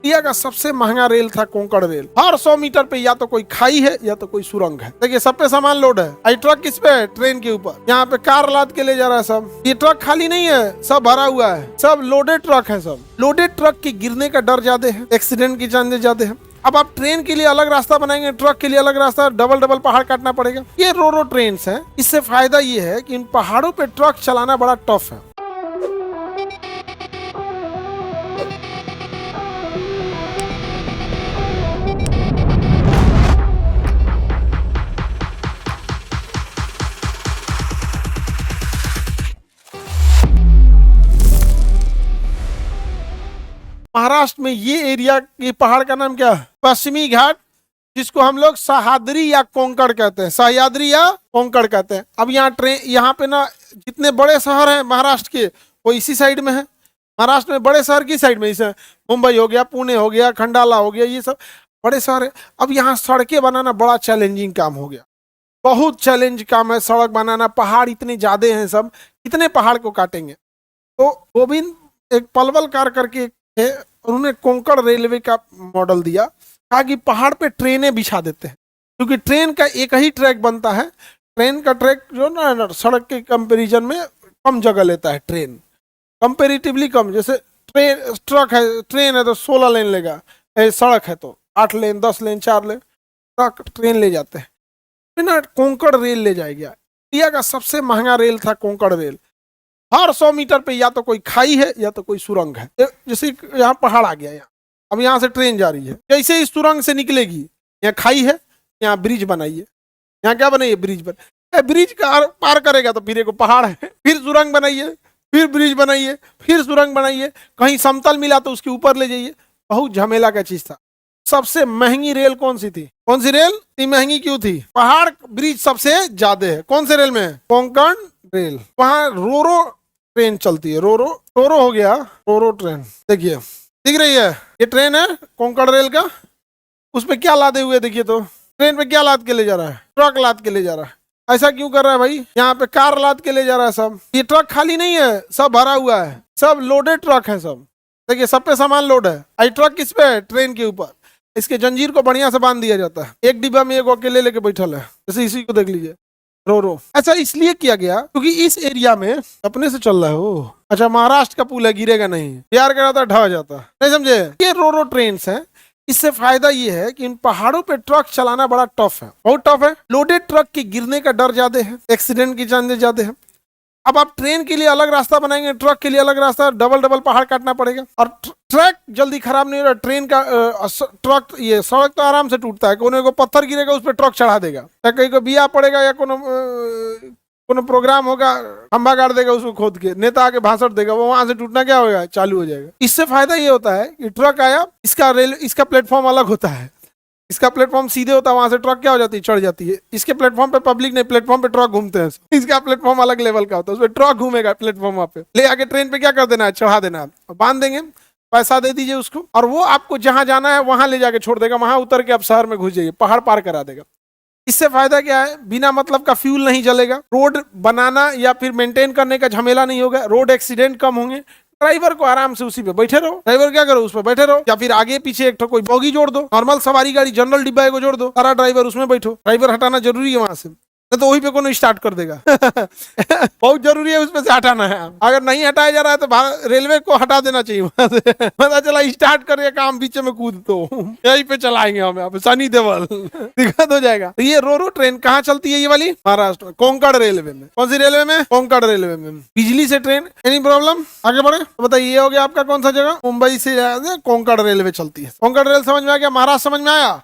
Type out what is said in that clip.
India का सबसे महंगा रेल था कोंकण रेल। हर 100 मीटर पे या तो कोई खाई है या तो कोई सुरंग है। देखिए सब पे सामान लोड है। आई ट्रक किस पे है? ट्रेन के ऊपर। यहाँ पे कार लाद के ले जा रहा है सब। ये ट्रक खाली नहीं है, सब भरा हुआ है, सब लोडेड ट्रक है। सब लोडेड ट्रक के गिरने का डर ज्यादा है, एक्सीडेंट की चांसेस ज्यादा है। अब आप ट्रेन के लिए अलग रास्ता बनाएंगे, ट्रक के लिए अलग रास्ता, डबल डबल पहाड़ काटना पड़ेगा। ये रो ट्रेन है। इससे फायदा ये है कि इन पहाड़ों पे ट्रक चलाना बड़ा टफ है। महाराष्ट्र में ये एरिया, ये पहाड़ का नाम क्या है? पश्चिमी घाट, जिसको हम लोग सह्याद्री या कोंकण कहते हैं। सह्याद्री या कोंकण कहते हैं। अब यहाँ ट्रेन, यहाँ पे ना जितने बड़े शहर हैं महाराष्ट्र के, वो इसी साइड में है। महाराष्ट्र में बड़े शहर की साइड में, इसे मुंबई हो गया, पुणे हो गया, खंडाला हो गया, ये सब बड़े शहर है। अब यहाँ सड़कें बनाना बड़ा चैलेंजिंग काम हो गया। बहुत चैलेंज काम है सड़क बनाना। पहाड़ इतने ज्यादा हैं, सब कितने पहाड़ को काटेंगे। तो गोविंद एक पलवलकार करके थे, उन्होंने कोंकण रेलवे का मॉडल दिया। कहा कि पहाड़ पे ट्रेनें बिछा देते हैं, क्योंकि ट्रेन का एक ही ट्रैक बनता है। ट्रेन का ट्रैक जो ना सड़क के कंपैरिजन में कम जगह लेता है। ट्रेन कंपैरेटिवली कम, जैसे ट्रेन ट्रक है, ट्रेन है तो 16 लेन लेगा, सड़क है तो 8 लेन, 10 लेन, 4 लेन ट्रक ट्रेन ले जाते हैं ना। कोंकण रेल ले जाएगा। इंडिया का सबसे महंगा रेल था कोंकण रेल। हर 100 मीटर पे या तो कोई खाई है या तो कोई सुरंग है। जैसे यहाँ पहाड़ आ गया, यहाँ अब यहाँ से ट्रेन जा रही है, कैसे इस सुरंग से निकलेगी? यहाँ खाई है, यहाँ ब्रिज बनाइए। यहाँ क्या बनाइए? ब्रिज बन, ब्रिज का पार करेगा तो फिर एक पहाड़ है, फिर सुरंग बनाइए, फिर ब्रिज बनाइए, फिर सुरंग बनाइए। कहीं समतल मिला तो उसके ऊपर ले जाइए। बहुत झमेला का चीज था। सबसे महंगी रेल कौन सी थी? कौन सी रेल इतनी महंगी क्यों थी? पहाड़ ब्रिज सबसे ज्यादा है। कौन से रेल में? कोंकण रेल। वहां रोरो ट्रेन चलती है। रोरो टोरो हो गया, रोरो ट्रेन। देखिए दिख रही है, ये ट्रेन है कोंकण रेल का। उस पे क्या लादे हुए देखिए तो, ट्रेन पे क्या लाद के ले जा रहा है? ट्रक लाद के ले जा रहा है। ऐसा क्यों कर रहा है भाई? यहाँ पे कार लाद के ले जा रहा है सब। ये ट्रक खाली नहीं है, सब भरा हुआ है, सब लोडेड ट्रक है सब। देखिए सब पे सामान लोड है। आई ट्रक किस पे है? ट्रेन के ऊपर। इसके जंजीर को बढ़िया से बांध दिया जाता है। एक डिब्बा में एक अकेले लेके बैठल है, जैसे इसी को देख लीजिए, रोरो। ऐसा इसलिए किया गया क्योंकि इस एरिया में अपने से चल रहा है वो। अच्छा, महाराष्ट्र का पुल है, गिरेगा नहीं, प्यार कराता ढह जाता, नहीं समझे? ये रोरो ट्रेन है। इससे फायदा ये है कि इन पहाड़ों पे ट्रक चलाना बड़ा टफ है, बहुत टफ है। लोडेड ट्रक के गिरने का डर ज्यादा है, एक्सीडेंट की चांसेस ज्यादा है। अब आप ट्रेन के लिए अलग रास्ता बनाएंगे, ट्रक के लिए अलग रास्ता, डबल डबल पहाड़ काटना पड़ेगा। और ट्रैक जल्दी खराब नहीं हो रहा। ट्रेन का ट्रक, ये सड़क तो आराम से टूटता है। कोनो को पत्थर गिरेगा उस पर ट्रक चढ़ा देगा, या कहीं को बिया पड़ेगा, या कोनो प्रोग्राम होगा, खंभा गाड़ देगा उसको खोद के, नेता आके भाषण देगा, वो वहां से टूटना क्या होगा? चालू हो जाएगा। इससे फायदा ये होता है कि ट्रक आया, इसका रेल, इसका प्लेटफॉर्म अलग होता है, इसका प्लेटफॉर्म सीधे होता है, वहां से ट्रक क्या हो जाती है? चढ़ जाती है। इसके प्लेटफॉर्म पे पब्लिक नहीं, प्लेटफॉर्म पे ट्रक घूमते हैं। इसका प्लेटफॉर्म अलग लेवल का होता है, उसमें ट्रक घूमेगा प्लेटफॉर्म, वहां पे ले आके ट्रेन पे क्या कर देना है? चढ़ा देना है, बांध देंगे, पैसा दे दीजिए उसको, और वो आपको जहां जाना है वहां ले जाके छोड़ देगा। वहां उतर के आप शहर में घुस जाइए, पहाड़ पार करा देगा। इससे फायदा क्या है? बिना मतलब का फ्यूल नहीं जलेगा, रोड बनाना या फिर मेंटेन करने का झमेला नहीं होगा, रोड एक्सीडेंट कम होंगे। ड्राइवर को आराम से उसी पे बैठे रहो, ड्राइवर क्या करो? उस पर बैठे रहो, या फिर आगे पीछे एक कोई बोगी जोड़ दो, नॉर्मल सवारी गाड़ी जनरल डिब्बा को जोड़ दो, सारा ड्राइवर उसमें बैठो। ड्राइवर हटाना जरूरी है वहां से, नहीं तो वही पे कोनो स्टार्ट कर देगा। बहुत जरूरी है उसमें से हटाना है। अगर नहीं हटाया जा रहा है तो रेलवे को हटा देना चाहिए वहां से। पता चला स्टार्ट करके काम बीच में कूद दो, यहीं पे चलाएंगे हम, यहाँ पे सनी देवल, दिक्कत हो जाएगा। तो ये रोरो ट्रेन कहाँ चलती है? ये वाली महाराष्ट्र में, कोंकण रेलवे में। कौन सी रेलवे में? कोंकण रेलवे में, बिजली से ट्रेन। Any problem? आगे बढ़े तो बताइए। ये हो गया आपका कौन सा जगह? मुंबई से कोंकण रेलवे चलती है। कोंकण रेल समझ में आ गया? महाराष्ट्र समझ में आया?